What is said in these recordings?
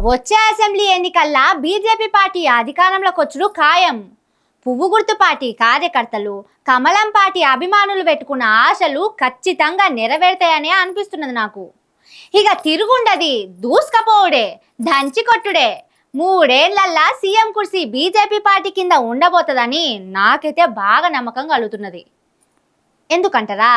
వచ్చే assembly ఎన్నికల్లా BJP party అధికారంలోకి వచ్చుడు ఖాయం. పువ్వు గుర్తు పార్టీ కార్యకర్తలు, కమలం పార్టీ అభిమానులు పెట్టుకున్న ఆశలు ఖచ్చితంగా నెరవేరుతాయనే అనిపిస్తున్నది నాకు. ఇక తిరుగుండది, దూసుకపోవుడే, దంచి కొట్టుడే. 3 ఏళ్లల్లా సీఎం కుర్సీ బీజేపీ పార్టీ కింద ఉండబోతుందని నాకైతే బాగా నమ్మకం కలుగుతున్నది. ఎందుకంటారా?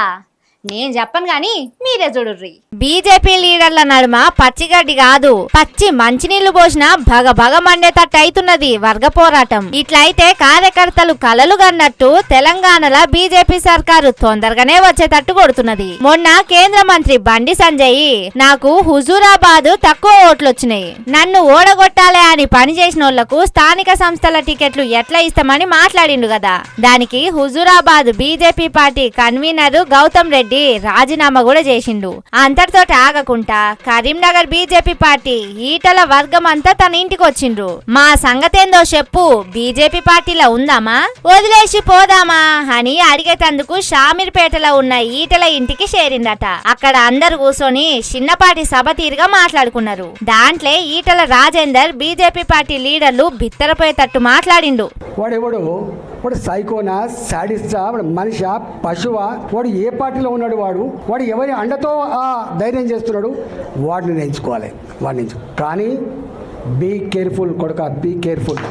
నేను చెప్పను గాని మీరే చూడుర్రి. బీజేపీ లీడర్ల నడుమ పచ్చిగడ్డి కాదు, పచ్చి మంచినీళ్లు పోసిన భగభగ మండేటట్టు అవుతున్నది వర్గ పోరాటం. ఇట్లయితే కార్యకర్తలు కలలు కన్నట్టు తెలంగాణలో బీజేపీ సర్కారు తొందరగానే వచ్చేటట్టు కొడుతున్నది. మొన్న కేంద్ర మంత్రి బండి సంజయ్ నాకు హుజూరాబాద్ తక్కువ ఓట్లు వచ్చినాయి, నన్ను ఓడగొట్టాలే అని పనిచేసిన వాళ్లకు స్థానిక సంస్థల టికెట్లు ఎట్లా ఇస్తామని మాట్లాడిండు కదా. దానికి Huzurabad BJP party convener Gautam Reddy రాజీనామా కూడా చేసిండు. అంతటితో ఆగకుండా కరీంనగర్ బీజేపీ పార్టీ ఈటల వర్గం అంతా తన ఇంటికి వచ్చిండ్రు. మా సంగతేందో చెప్పు, బీజేపీ పార్టీలో ఉందామా వదిలేసి పోదామా అని అడిగేటందుకు షామీర్పేటలో ఉన్న ఈటల ఇంటికి చేరిందట. అక్కడ అందరు కూర్చొని చిన్నపాటి సభ తీరుగా మాట్లాడుకున్నారు. దాంట్లో ఈటల రాజేందర్ బీజేపీ పార్టీ లీడర్లు బిత్తరపోయేటట్టు మాట్లాడిండు. వాడు సైకోనా, సాడిస్టా, వాడు మనిషా, పశువా, వాడు ఏ పార్టీలో ఉన్నాడు, వాడు ఎవరి అండతో ఆ ధైర్యం చేస్తున్నాడు, వాడిని ఎంచుకోవాలి. కానీ బీ కేర్ఫుల్ కొడుక, బీ కేర్ఫుల్.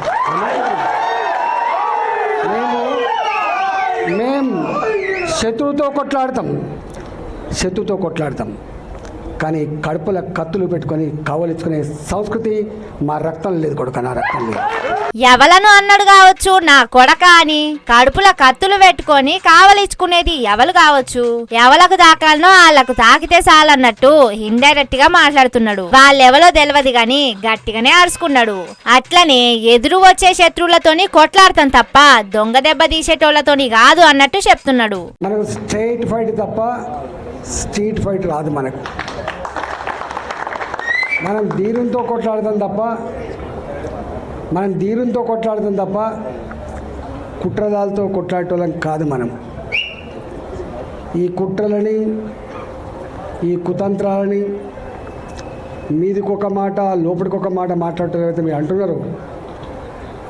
మేము శత్రువుతో కొట్లాడతాం కానీ కడుపుల కత్తులు పెట్టుకొని కావలించుకునే సంస్కృతి మా రక్తం లేదు కొడుక, నా రక్తం లేదు. ఎవలను అన్నాడు కావచ్చు నా కొడక అని. కడుపుల కత్తులు పెట్టుకొని కావలించుకునేది ఎవరు కావచ్చు, ఎవలకు తాకాలనో వాళ్ళకు తాకితే చాలన్నట్టు ఇండైరెక్ట్ గా మాట్లాడుతున్నాడు. వాళ్ళెవలో తెలియదు గాని గట్టిగానే అరుచుకున్నాడు. అట్లనే ఎదురు వచ్చే శత్రువులతోని కొట్లాడతాం తప్ప దొంగ దెబ్బ తీసేటోళ్లతోని కాదు అన్నట్టు చెప్తున్నాడు. మనకు స్ట్రైట్ ఫైట్ తప్ప స్ట్రీట్ ఫైట్ రాదు. మనం ధీరంతో కొట్లాడతాం తప్ప కుట్రదాలతో కొట్లాడటోళ్ళం కాదు. మనం ఈ కుట్రలని, ఈ కుతంత్రాలని మీదికొక మాట లోపలికొక మాట మాట్లాడటం మీరు అంటున్నారు.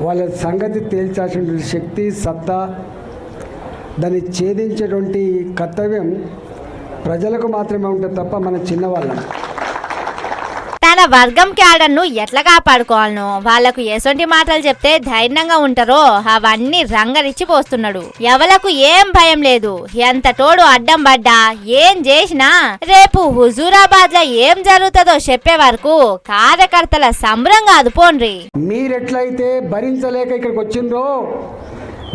వాళ్ళ సంగతి తేల్చాల్సిన శక్తి, సత్తా, దాన్ని ఛేదించేటువంటి కర్తవ్యం ప్రజలకు మాత్రమే ఉంటుంది తప్ప మన చిన్నవాళ్ళం. తన వర్గం క్యాడర్ను ఎట్లా కాపాడుకోవాలనో, వాళ్లకు ఎసొంటి మాటలు చెప్తే ధైర్యంగా ఉంటారో అవన్నీ రంగరిచ్చి పోస్తున్నాడు. ఎవలకు ఏం భయం లేదు. ఎంత తోడు అడ్డం పడ్డా ఏం చేసినా రేపు హుజూరాబాద్ లో ఏం జరుగుతుందో చెప్పే వరకు కార్యకర్తల సంబరం కాదు పోన్రి. మీరెట్లయితే భరించలేక ఇక్కడికి వచ్చిండ్రో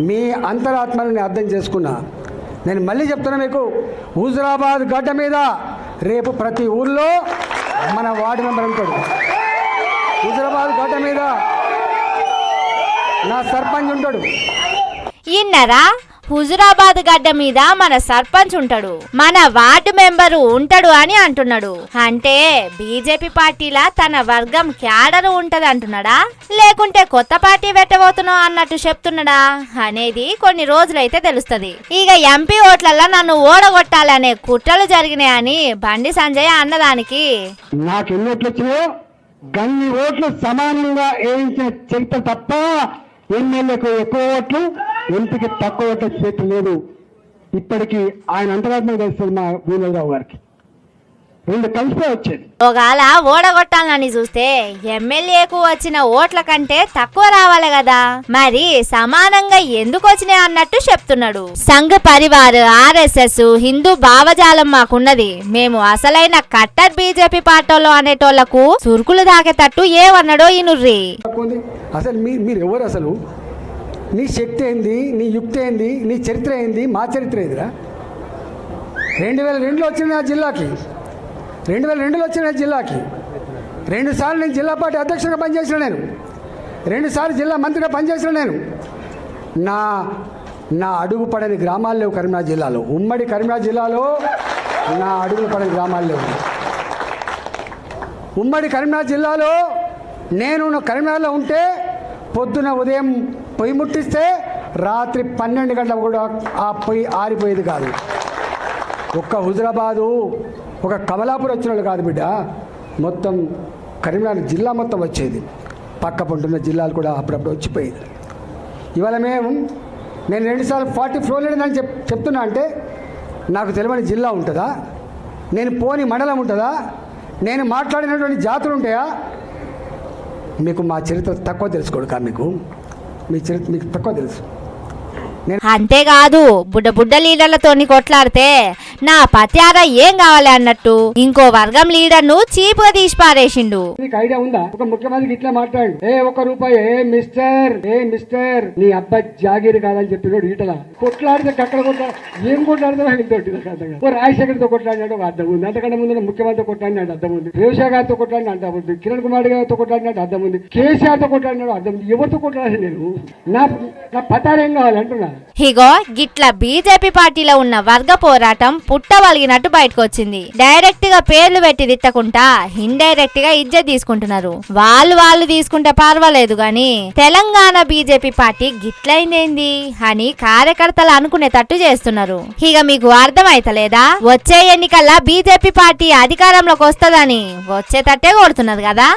మీ అంతరాత్మని అర్థం చేసుకున్నా. నేను మళ్ళీ చెప్తున్నా మీకు, హుజూరాబాద్ గడ్డ మీద రేపు ప్రతి ఊర్లో మన వార్డు మెంబర్ ఉంటాడు. హుజూరాబాద్ గడ్డ మీద నా సర్పంచ్ ఉంటాడు. ఇన్నరా హుజూరాబాద్ గడ్డ మీద మన సర్పంచ్ ఉంటాడు, మన వార్డు మెంబరు ఉంటాడు అని అంటున్నాడు. అంటే బీజేపీ పార్టీలా తన వర్గం క్యాడరు ఉంటది అంటున్నాడా, లేకుంటే కొత్త పార్టీ పెట్టబోతున్నావు అన్నట్టు చెప్తున్నాడా అనేది కొన్ని రోజులైతే తెలుస్తుంది. ఇక ఎంపీ ఓట్లల్లో నన్ను ఓడగొట్టాలనే కుట్రలు జరిగినాయని బండి సంజయ్ అన్నదానికి నాకు ఎన్ని ఓట్లు వచ్చినాయో గన్ని ఓట్లు సమానంగా వేయించిన చరిత్ర తప్ప ఎమ్మెల్యేకు ఎక్కువ ఓట్లు, ఎంపీకి తక్కువ ఓట్ల చేతి లేదు. ఇప్పటికీ ఆయన అంతరాత్మ తెలుస్తుంది మా వీరరావు గారికి. 2 కలిసే వచ్చేది. ఒకవేళ ఓడగొట్టాలని చూస్తే ఎమ్మెల్యేకు వచ్చిన ఓట్ల కంటే తక్కువ రావాలి కదా, మరి సమానంగా ఎందుకు వచ్చినాయి అన్నట్టు చెప్తున్నాడు. సంఘ పరివార్, ఆర్ఎస్ఎస్, హిందూ భావజాలం మాకున్నది. మేము అసలైన కట్టర్ బీజేపీ పార్టీలో అనేటోళ్లకు చురుకులు తాకేటట్టు ఏమన్నాడో ఈనుర్రి. అసలు మీరు ఎవరు? అసలు నీ శక్తి ఏంది, నీ యుక్తి ఏంది, నీ చరిత్ర ఏంది, మా చరిత్ర ఏందిరా? 2002లో వచ్చిన నా జిల్లాకి, 2002లో వచ్చిన జిల్లాకి 2 సార్లు నేను జిల్లా పార్టీ అధ్యక్షుడిగా పనిచేసిన, నేను 2 సార్లు జిల్లా మంత్రిగా పనిచేసిన. నేను నా అడుగు పడని గ్రామాలు లేవు కరీంనగర్ జిల్లాలో. ఉమ్మడి కరీంనగర్ జిల్లాలో నా అడుగులు పడని గ్రామాలు లేవు. ఉమ్మడి కరీంనగర్ జిల్లాలో నేను కరీంనగర్లో ఉంటే పొద్దున ఉదయం పొయ్యి ముట్టిస్తే రాత్రి 12 గంటలకు కూడా ఆ పొయ్యి ఆరిపోయేది కాదు. ఒక్క హుజూరాబాదు, ఒక కమలాపూర్ వచ్చిన వాళ్ళు కాదు బిడ్డ, మొత్తం కరీంనగర్ జిల్లా మొత్తం వచ్చేది, పక్క పంటున్న జిల్లాలు కూడా అప్పుడప్పుడు వచ్చిపోయేది. ఇవాళ నేను 2 సార్లు 40 ఫ్లోర్ లేదని చెప్తున్నా అంటే నాకు తెలియని జిల్లా ఉంటుందా? నేను పోని మండలం ఉంటుందా? నేను మాట్లాడినటువంటి జాతులు ఉంటాయా? మీకు మా చరిత్ర తక్కువ తెలుసుకోడు మీకు, మీ చరిత్ర మీకు తక్కువ తెలుసు. అంతేకాదు బుడ్డ లీడర్లతోని కొట్లాడితే నా పత్యార ఏం కావాలి అన్నట్టు ఇంకో వర్గం లీడర్ ను చీప్ గా తీసి పారేసిండు. నీకు ఐడియా ఉందా? ఒక ముఖ్యమంత్రికి ఇట్లా మాట్లాడు, ₹1 మిస్టర్ నీ అబ్బా జాగీరు కాదని చెప్పినోడు ఈటల కొట్లాడితే అక్కడ ఏం కొట్లాడితే రాజశేఖర్తో కొట్లాడినాడు ఒక అర్థం ఉంది, అంతకంటే ముందు ముఖ్యమంత్రి కొట్లాడినాడు అర్థం ఉంది, వ్యవసాయ గారితో కొట్లాడిన అర్థం ఉంది, కిరణ్ కుమార్ గారితో కొట్లాడినట్టు అర్థం ఉంది, కేసీఆర్ తో కొట్లాడినాడు అర్థం ఉంది. ఎవరితో కొట్లాడాలి? నేను నా పతారు ఏం కావాలి అంటున్నా. ఇగో గిట్ల బీజేపీ పార్టీలో ఉన్న వర్గ పోరాటం పుట్టవలిగినట్టు బయటకు వచ్చింది. డైరెక్ట్ గా పేర్లు పెట్టి తిట్టకుండా ఇండైరెక్ట్ గా ఇజ్జత్ తీసుకుంటున్నారు. వాళ్ళు తీసుకుంటే పర్వాలేదు గాని తెలంగాణ బీజేపీ పార్టీ గిట్లైందేంది అని కార్యకర్తలు అనుకునేటట్టు చేస్తున్నారు. ఇక మీకు అర్థమైతలేదా? వచ్చే ఎన్నికల్లో బీజేపీ పార్టీ అధికారంలోకి వస్తుందని వచ్చేటట్టే కొడుతున్నది కదా.